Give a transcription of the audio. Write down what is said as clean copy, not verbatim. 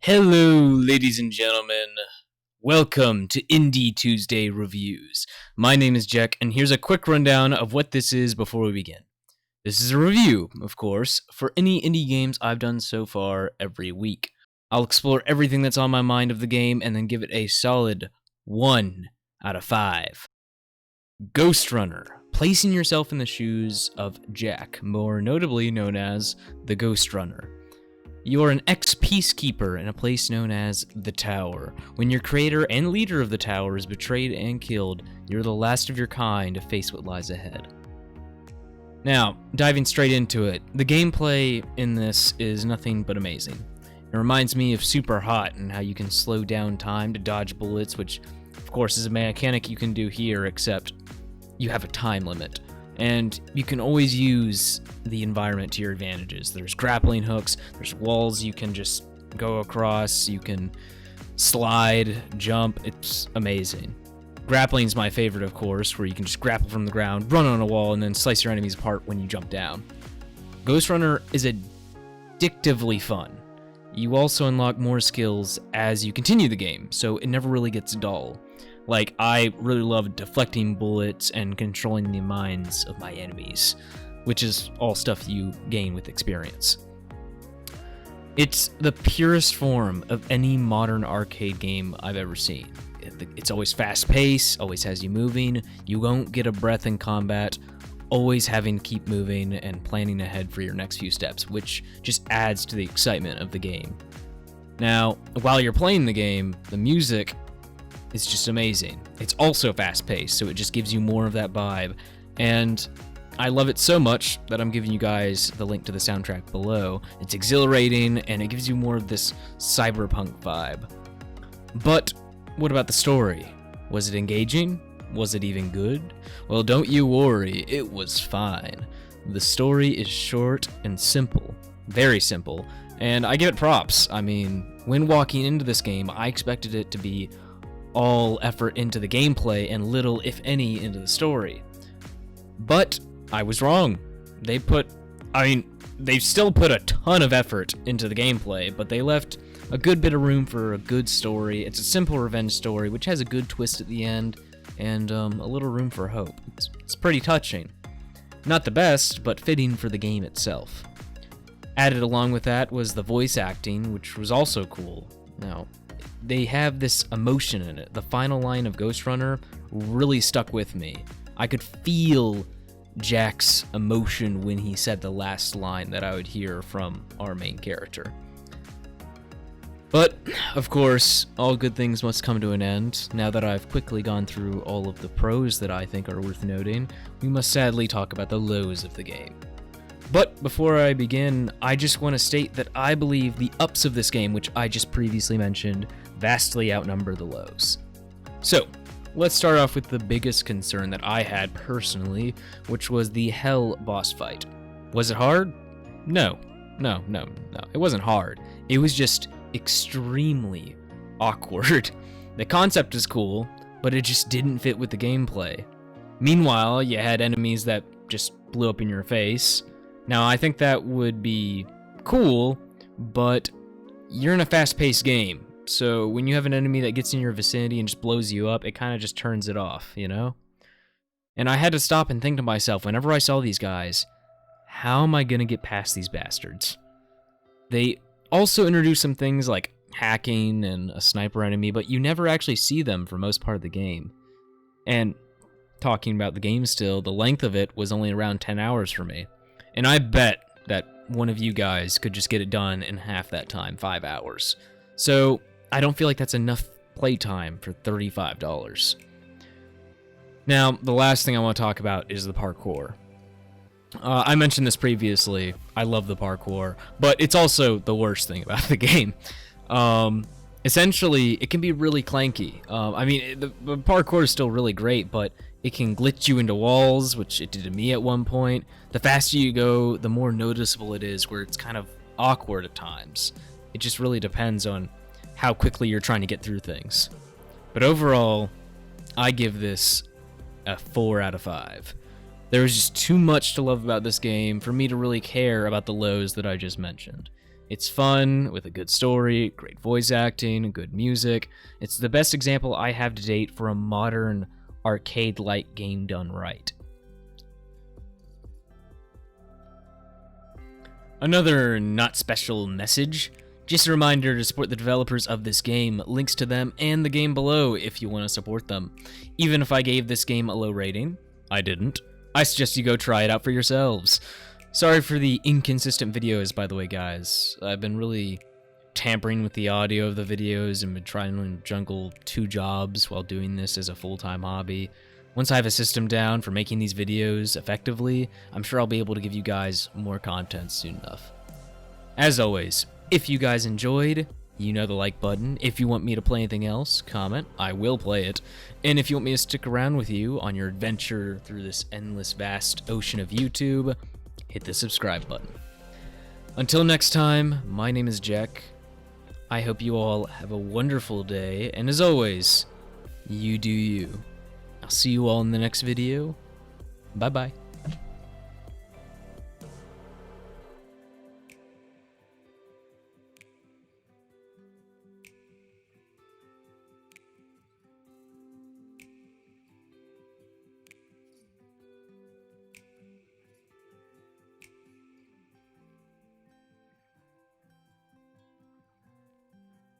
Hello, ladies and gentlemen. Welcome to Indie Tuesday Reviews. My name is Jack, and here's a quick rundown of what this is before we begin. This is a review, of course, for any indie games I've done so far every week. I'll explore everything that's on my mind of the game and then give it a solid 1 out of 5. Ghostrunner. Placing yourself in the shoes of Jack, more notably known as the Ghostrunner. You are an ex-peacekeeper in a place known as the Tower. When your creator and leader of the Tower is betrayed and killed, you're the last of your kind to face what lies ahead. Now, diving straight into it, the gameplay in this is nothing but amazing. It reminds me of Super Hot and how you can slow down time to dodge bullets, which of course is a mechanic you can do here, except you have a time limit. And you can always use the environment to your advantages. There's grappling hooks, there's walls you can just go across, you can slide, jump, it's amazing. Grappling's my favorite, of course, where you can just grapple from the ground, run on a wall, and then slice your enemies apart when you jump down. Ghostrunner is addictively fun. You also unlock more skills as you continue the game, so it never really gets dull. Like, I really love deflecting bullets and controlling the minds of my enemies, which is all stuff you gain with experience. It's the purest form of any modern arcade game I've ever seen. It's always fast-paced, always has you moving, you won't get a breath in combat, always having to keep moving and planning ahead for your next few steps, which just adds to the excitement of the game. Now, while you're playing the game, the music is just amazing. It's also fast-paced, so it just gives you more of that vibe, and I love it so much that I'm giving you guys the link to the soundtrack below. It's exhilarating, and it gives you more of this cyberpunk vibe. But what about the story? Was it engaging? Was it even good? Well, don't you worry, it was fine. The story is short and simple, very simple, and I give it props. I mean, when walking into this game, I expected it to be all effort into the gameplay and little, if any, into the story. But I was wrong. They still put a ton of effort into the gameplay, but they left a good bit of room for a good story. It's a simple revenge story, which has a good twist at the end, and a little room for hope. It's pretty touching. Not the best, but fitting for the game itself. Added along with that was the voice acting, which was also cool. Now, they have this emotion in it. The final line of Ghostrunner really stuck with me. I could feel Jack's emotion when he said the last line that I would hear from our main character. But, of course, all good things must come to an end. Now that I've quickly gone through all of the pros that I think are worth noting, we must sadly talk about the lows of the game. But before I begin, I just want to state that I believe the ups of this game, which I just previously mentioned, vastly outnumber the lows. So, let's start off with the biggest concern that I had personally, which was the Hell boss fight. Was it hard? No. It wasn't hard. It was just extremely awkward. The concept is cool, but it just didn't fit with the gameplay. Meanwhile, you had enemies that just blew up in your face. Now, I think that would be cool, but you're in a fast-paced game, so when you have an enemy that gets in your vicinity and just blows you up, it kind of just turns it off, you know? And I had to stop and think to myself, whenever I saw these guys, how am I gonna get past these bastards? They also introduced some things like hacking and a sniper enemy, but you never actually see them for most part of the game. And talking about the game still, the length of it was only around 10 hours for me. And I bet that one of you guys could just get it done in half that time, 5 hours. So I don't feel like that's enough playtime for $35. Now, the last thing I want to talk about is the parkour. I mentioned this previously. I love the parkour, but it's also the worst thing about the game. Essentially, it can be really clanky. The parkour is still really great, but it can glitch you into walls, which it did to me at one point. The faster you go, the more noticeable it is, where it's kind of awkward at times. It just really depends on how quickly you're trying to get through things. But overall, I give this a 4 out of 5. There was just too much to love about this game for me to really care about the lows that I just mentioned. It's fun, with a good story, great voice acting, good music. It's the best example I have to date for a modern, arcade-like game done right. Another not special message. Just a reminder to support the developers of this game, links to them and the game below if you want to support them. Even if I gave this game a low rating, I didn't. I suggest you go try it out for yourselves. Sorry for the inconsistent videos, by the way, guys. I've been really tampering with the audio of the videos and been trying to juggle 2 jobs while doing this as a full-time hobby. Once I have a system down for making these videos effectively, I'm sure I'll be able to give you guys more content soon enough. As always, if you guys enjoyed, you know the like button. If you want me to play anything else, comment. I will play it. And if you want me to stick around with you on your adventure through this endless vast ocean of YouTube, hit the subscribe button. Until next time, my name is Jack. I hope you all have a wonderful day, and as always, you do you. I'll see you all in the next video. Bye-bye.